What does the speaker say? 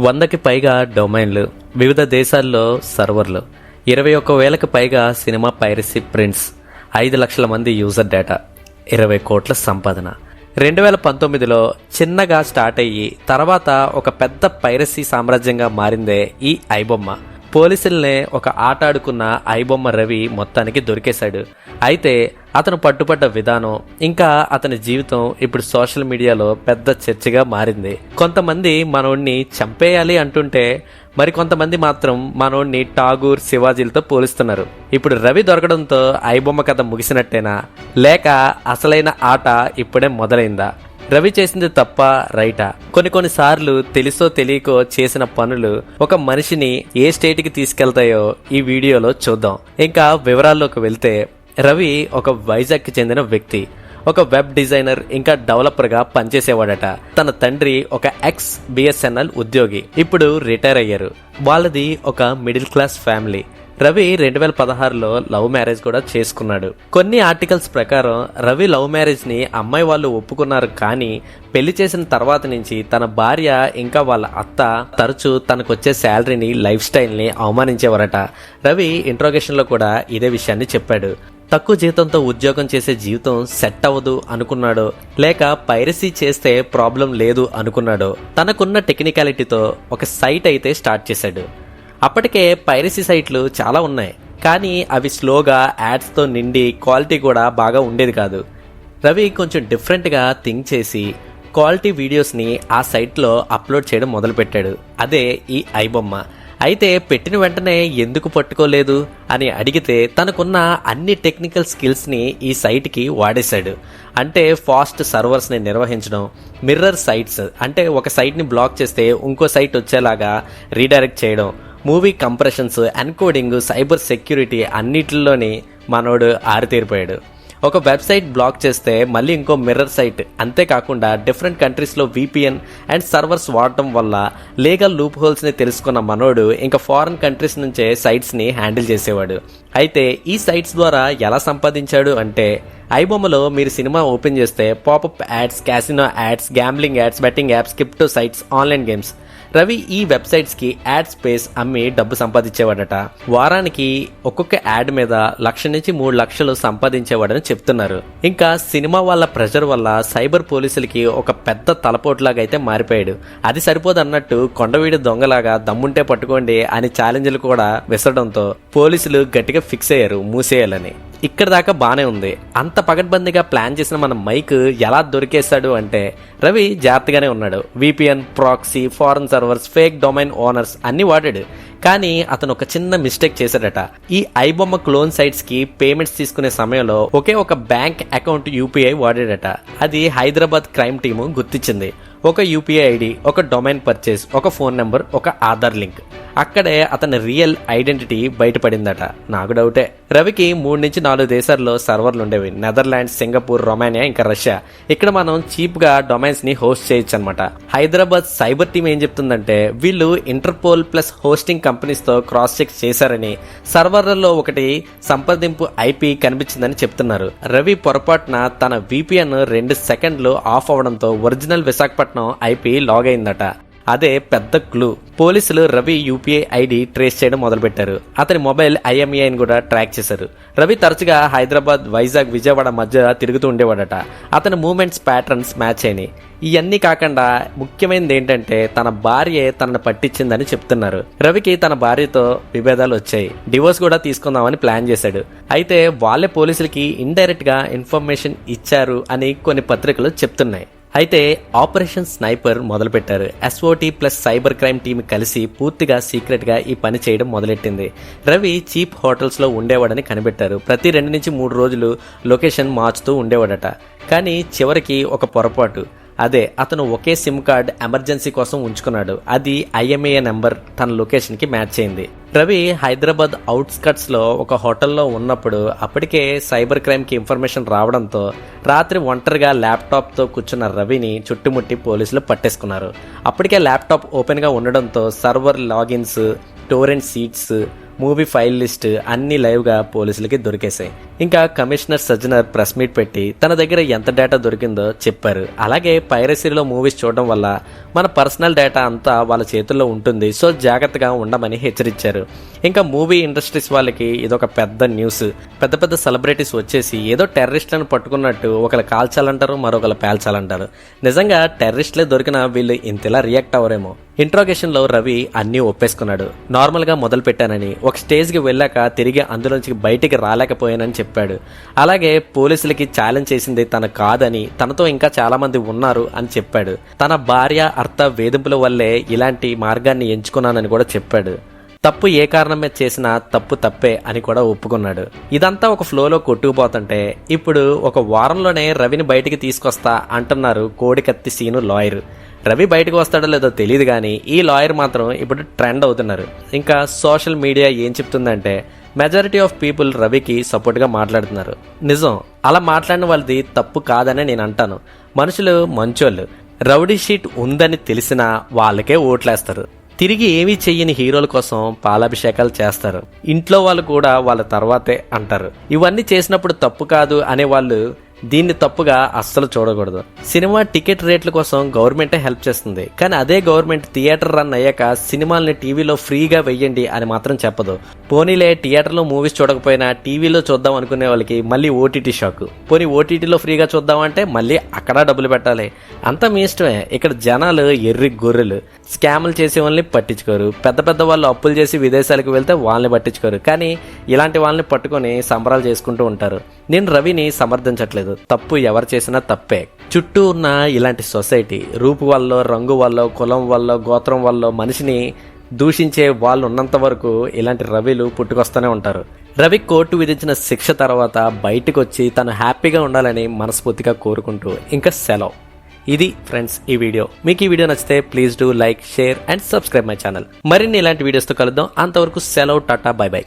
100కి పైగా డొమైన్లు, వివిధ దేశాల్లో సర్వర్లు, 21,000కి పైగా సినిమా పైరసీ ప్రింట్స్, 5 లక్షల మంది యూజర్ డేటా, 20 కోట్ల సంపాదన. 2019లో చిన్నగా స్టార్ట్ అయ్యి తర్వాత ఒక పెద్ద పైరసీ సామ్రాజ్యంగా మారిందే ఈ ఐబొమ్మ. పోలీసుల్నే ఒక ఆట ఆడుకున్న ఐబొమ్మ రవి మొత్తానికి దొరికేశాడు. అయితే అతను పట్టుపడ్డ విధానం ఇంకా అతని జీవితం ఇప్పుడు సోషల్ మీడియాలో పెద్ద చర్చగా మారింది. కొంతమంది మనోడిని చంపేయాలి అంటుంటే మరికొంతమంది మాత్రం మనోడిని ఠాగూర్, శివాజీలతో పోలుస్తున్నారు. ఇప్పుడు రవి దొరకడంతో ఐబొమ్మ కథ ముగిసినట్టేనా, లేక అసలైన ఆట ఇప్పుడే మొదలైందా? రవి చేసింది తప్ప రైటా? కొన్నిసార్లు తెలుసో తెలియకో చేసిన పనులు ఒక మనిషిని ఏ స్టేట్కి తీసుకెళ్తాయో ఈ వీడియోలో చూద్దాం. ఇంకా వివరాల్లోకి వెళ్తే, రవి ఒక వైజాగ్కి చెందిన వ్యక్తి. ఒక వెబ్ డిజైనర్ ఇంకా డెవలపర్గా పనిచేసేవాడట. తన తండ్రి ఒక ఎక్స్ బిఎస్ఎన్ఎల్ ఉద్యోగి, ఇప్పుడు రిటైర్ అయ్యారు. వాళ్ళది ఒక మిడిల్ క్లాస్ ఫ్యామిలీ. రవి 2016లో లవ్ మ్యారేజ్ కూడా చేసుకున్నాడు. కొన్ని ఆర్టికల్స్ ప్రకారం రవి లవ్ మ్యారేజ్ ని అమ్మాయి వాళ్ళు ఒప్పుకున్నారు, కానీ పెళ్లి చేసిన తర్వాత నుంచి తన భార్య ఇంకా వాళ్ళ అత్త తరచూ తనకొచ్చే శాలరీని, లైఫ్ స్టైల్ ని అవమానించేవారట. రవి ఇంట్రోగేషన్ లో కూడా ఇదే విషయాన్ని చెప్పాడు. తక్కువ జీతంతో ఉద్యోగం చేసే జీవితం సెట్ అవ్వదు అనుకున్నాడో, లేక పైరసీ చేస్తే ప్రాబ్లం లేదు అనుకున్నాడో, తనకున్న టెక్నికాలిటీతో ఒక సైట్ అయితే స్టార్ట్ చేశాడు. అప్పటికే పైరసీ సైట్లు చాలా ఉన్నాయి, కానీ అవి స్లోగా యాడ్స్తో నిండి క్వాలిటీ కూడా బాగా ఉండేది కాదు. రవి కొంచెం డిఫరెంట్గా థింక్ చేసి క్వాలిటీ వీడియోస్ని ఆ సైట్లో అప్లోడ్ చేయడం మొదలుపెట్టాడు. అదే ఈ ఐబొమ్మ. అయితే పెట్టిన వెంటనే ఎందుకు పట్టుకోలేదు అని అడిగితే, తనకున్న అన్ని టెక్నికల్ స్కిల్స్ని ఈ సైట్కి వాడేశాడు. అంటే ఫాస్ట్ సర్వర్స్ని నిర్వహించడం, మిర్రర్ సైట్స్ అంటే ఒక సైట్ని బ్లాక్ చేస్తే ఇంకో సైట్ వచ్చేలాగా రీడైరెక్ట్ చేయడం, movie compressions, encoding, cyber security అన్నిటిలోని మనోడు ఆరితేరిపోయాడు. ఒక వెబ్సైట్ బ్లాక్ చేస్తే మళ్ళీ ఇంకో మిర్రర్ సైట్, అంతేకాకుండా డిఫరెంట్ కంట్రీస్లో VPN అండ్ సర్వర్స్ వాడటం వల్ల లీగల్ లూప్ హోల్స్ని తెలుసుకున్న మనోడు ఇంకా ఫారెన్ కంట్రీస్ నుంచే సైట్స్ని హ్యాండిల్ చేసేవాడు. అయితే ఈ సైట్స్ ద్వారా ఎలా సంపాదించాడు అంటే, ఐబొమ్మలో మీరు సినిమా ఓపెన్ చేస్తే popup ads, casino ads, gambling ads, betting apps, crypto sites, online games. Ravi ఈ వెబ్సైట్స్ కి యాడ్ స్పేస్ అమ్మి డబ్బు సంపాదించేవాడట. వారానికి ఒక్కొక్క యాడ్ మీద 1,00,000 నుంచి 3,00,000 సంపాదించేవాడని చెప్తున్నారు. ఇంకా సినిమా వాళ్ళ ప్రెషర్ వల్ల సైబర్ పోలీసులకి ఒక పెద్ద తలపోటులాగా అయితే మారిపోయాడు. అది సరిపోదన్నట్టు కొండవీడి దొంగలాగా దమ్ముంటే పట్టుకోండి అని ఛాలెంజ్లు కూడా విసరడంతో పోలీసులు గట్టిగా ఫిక్స్ అయ్యారు మూసేయాలని. ఇక్కడ దాకా బానే ఉంది. అంత పకడ్బందీగా ప్లాన్ చేసిన మన మైక్ ఎలా దొరికేశాడు అంటే, రవి జాగ్రత్తగానే ఉన్నాడు. VPN, proxy, foreign servers, fake domain owners అన్ని వాడాడు. కానీ అతను ఒక చిన్న మిస్టేక్ చేశాడట. ఈ ఐబొమ్మ క్లోన్ సైట్స్ కి పేమెంట్స్ తీసుకునే సమయంలో ఒకే ఒక బ్యాంక్ అకౌంట్ UPI వాడాడట. అది హైదరాబాద్ క్రైమ్ టీము గుర్తించింది. ఒక UPI ID, ఒక డొమైన్ పర్చేస్, ఒక ఫోన్ నెంబర్, ఒక ఆధార్ లింక్. అక్కడే అతని రియల్ ఐడెంటిటీ బయటపడిందట. నాకు డౌటే. రవికి 3 నుంచి 4 దేశాల్లో సర్వర్లు ఉండేవి. నెదర్లాండ్స్, సింగపూర్, రొమానియా, ఇంకా రష్యా. ఇక్కడ మనం చీప్ గా డొమైన్స్ ని హోస్ట్ చేయొచ్చు అనమాట. హైదరాబాద్ సైబర్ టీమ్ ఏం చెప్తుందంటే, వీళ్ళు ఇంటర్పోల్ ప్లస్ హోస్టింగ్ కంపెనీస్ తో క్రాస్ చెక్ చేశారని, సర్వర్లలో ఒకటి సంప్రదింపు IP కనిపించిందని చెప్తున్నారు. రవి పొరపాటున తన VPN 2 సెకండ్లు ఆఫ్ అవడంతో ఒరిజినల్ విశాఖపట్నం IP లాగ్ అయిందట. అదే పెద్ద క్లూ. పోలీసులు రవి UPI ID ట్రేస్ చేయడం మొదలుపెట్టారు. అతని మొబైల్ IMEIని కూడా ట్రాక్ చేశారు. రవి తరచుగా హైదరాబాద్, వైజాగ్, విజయవాడ మధ్య తిరుగుతూ ఉండేవాడట. అతని మూమెంట్స్ ప్యాటర్న్స్ మ్యాచ్ అయినాయి. ఇవన్నీ కాకుండా ముఖ్యమైనది ఏంటంటే, తన భార్యే తనను పట్టించిందని చెప్తున్నారు. రవికి తన భార్యతో విభేదాలు వచ్చాయి. డివోర్స్ కూడా తీసుకుందామని ప్లాన్ చేశాడు. అయితే వాళ్ళే పోలీసులకి ఇండైరెక్ట్ గా ఇన్ఫర్మేషన్ ఇచ్చారు అని కొన్ని పత్రికలు చెప్తున్నాయి. అయితే ఆపరేషన్ స్నైపర్ మొదలుపెట్టారు. SOT plus cyber crime team కలిసి పూర్తిగా సీక్రెట్ గా ఈ పని చేయడం మొదలెట్టింది. రవి చీప్ హోటల్స్ లో ఉండేవాడని కనిపెట్టారు. ప్రతి 2 నుంచి 3 రోజులు లొకేషన్ మార్చుతూ ఉండేవాడట. కానీ చివరికి ఒక పొరపాటు. అదే, అతను ఒకే సిమ్ కార్డ్ ఎమర్జెన్సీ కోసం ఉంచుకున్నాడు. అది IMEI నెంబర్ తన లొకేషన్ కి మ్యాచ్ అయింది. రవి హైదరాబాద్ అవుట్స్కట్స్ లో ఒక హోటల్లో ఉన్నప్పుడు అప్పటికే సైబర్ క్రైమ్ కి ఇన్ఫర్మేషన్ రావడంతో రాత్రి ఒంటరిగా ల్యాప్టాప్ తో కూర్చున్న రవిని చుట్టుముట్టి పోలీసులు పట్టేసుకున్నారు. అప్పటికే ల్యాప్టాప్ ఓపెన్ గా ఉండడంతో server logins, torrent seats, movie file list అన్ని లైవ్ గా పోలీసులకి దొరికేశాయి. ఇంకా కమిషనర్ సజ్జనర్ ప్రెస్ మీట్ పెట్టి తన దగ్గర ఎంత డేటా దొరికిందో చెప్పారు. అలాగే పైరసీలో మూవీస్ చూడడం వల్ల మన పర్సనల్ డేటా అంతా వాళ్ళ చేతుల్లో ఉంటుంది, సో జాగ్రత్తగా ఉండమని హెచ్చరించారు. ఇంకా మూవీ ఇండస్ట్రీస్ వాళ్ళకి ఇదొక పెద్ద న్యూస్. పెద్ద పెద్ద సెలబ్రిటీస్ వచ్చేసి ఏదో టెర్రరిస్టులను పట్టుకున్నట్టు ఒకరు కాల్చాలంటారు, మరొకరు పేల్చాలంటారు. నిజంగా టెర్రరిస్టులే దొరికిన వీళ్ళు ఇంతలా రియాక్ట్ అవ్వరేమో. ఇంట్రోగేషన్ లో రవి అన్నీ ఒప్పేసుకున్నాడు. నార్మల్ గా మొదలు పెట్టానని, ఒక స్టేజ్ కి వెళ్ళాక తిరిగి అందులోంచి బయటికి రాలేకపోయానని చెప్పాడు. అలాగే పోలీసులకి ఛాలెంజ్ చేసింది తను కాదని, తనతో ఇంకా చాలా మంది ఉన్నారు అని చెప్పాడు. తన భార్య అర్థ వేధింపుల వల్లే ఇలాంటి మార్గాన్ని ఎంచుకున్నానని కూడా చెప్పాడు. తప్పు ఏ కారణం మీద చేసినా తప్పు తప్పే అని కూడా ఒప్పుకున్నాడు. ఇదంతా ఒక ఫ్లోలో కొట్టుకుపోతుంటే ఇప్పుడు ఒక వారంలోనే రవిని బయటికి తీసుకొస్తా అంటున్నారు కోడికత్తి సీను లాయర్. రవి బయటకు వస్తాడో లేదో తెలియదు కానీ ఈ లాయర్ మాత్రం ఇప్పుడు ట్రెండ్ అవుతున్నారు. ఇంకా సోషల్ మీడియా ఏం చెప్తుందంటే మెజారిటీ ఆఫ్ పీపుల్ రవికి సపోర్ట్గా మాట్లాడుతున్నారు. నిజం, అలా మాట్లాడిన వాళ్ళది తప్పు కాదని నేను అంటాను. మనుషులు మంచోళ్ళు. రౌడీ షీట్ ఉందని తెలిసినా వాళ్ళకే ఓట్లేస్తారు. తిరిగి ఏమీ చెయ్యని హీరోల కోసం పాలాభిషేకాలు చేస్తారు. ఇంట్లో వాళ్ళు కూడా వాళ్ళ తర్వాతే అంటారు. ఇవన్నీ చేసినప్పుడు తప్పు కాదు అనే వాళ్ళు దీన్ని తప్పుగా అస్సలు చూడకూడదు. సినిమా టికెట్ రేట్ల కోసం గవర్నమెంటే హెల్ప్ చేస్తుంది, కానీ అదే గవర్నమెంట్ థియేటర్ రన్ అయ్యాక సినిమాల్ని టీవీలో ఫ్రీగా వెయ్యండి అని మాత్రం చెప్పదు. పోనీలే టీయేటర్లో మూవీస్ చూడకపోయినా టీవీలో చూద్దాం అనుకునే వాళ్ళకి మళ్ళీ ఓటీటీ షాక్. పోనీ ఓటీటీలో ఫ్రీగా చూద్దామంటే మళ్ళీ అక్కడ డబ్బులు పెట్టాలి. అంతా మీ ఇష్టమే. ఇక్కడ జనాలు ఎర్రి గొర్రెలు. స్కాములు చేసే వాళ్ళని పట్టించుకోరు. పెద్ద పెద్ద వాళ్ళు అప్పులు చేసి విదేశాలకు వెళ్తే వాళ్ళని పట్టించుకోరు. కానీ ఇలాంటి వాళ్ళని పట్టుకొని సంబరాలు చేసుకుంటూ ఉంటారు. నేను రవిని సమర్థించట్లేదు. తప్పు ఎవరు చేసినా తప్పే. చుట్టూ ఉన్న ఇలాంటి సొసైటీ రూపు వల్ల, రంగు వల్ల, కులం వల్ల, గోత్రం వల్ల మనిషిని దూషించే వాళ్ళు ఉన్నంత వరకు ఇలాంటి రవిలు పుట్టుకొస్తూనే ఉంటారు. రవి కోర్టు విధించిన శిక్ష తర్వాత బయటకు వచ్చి తను హ్యాపీగా ఉండాలని మనస్ఫూర్తిగా కోరుకుంటూ ఇంకా సెలవు. ఇది ఫ్రెండ్స్ ఈ వీడియో. మీకు ఈ వీడియో నచ్చితే please do like, share and subscribe my channel. మరిన్ని ఇలాంటి వీడియోస్తో కలుద్దాం. అంతవరకు సెలవు, టాటా, బై బై.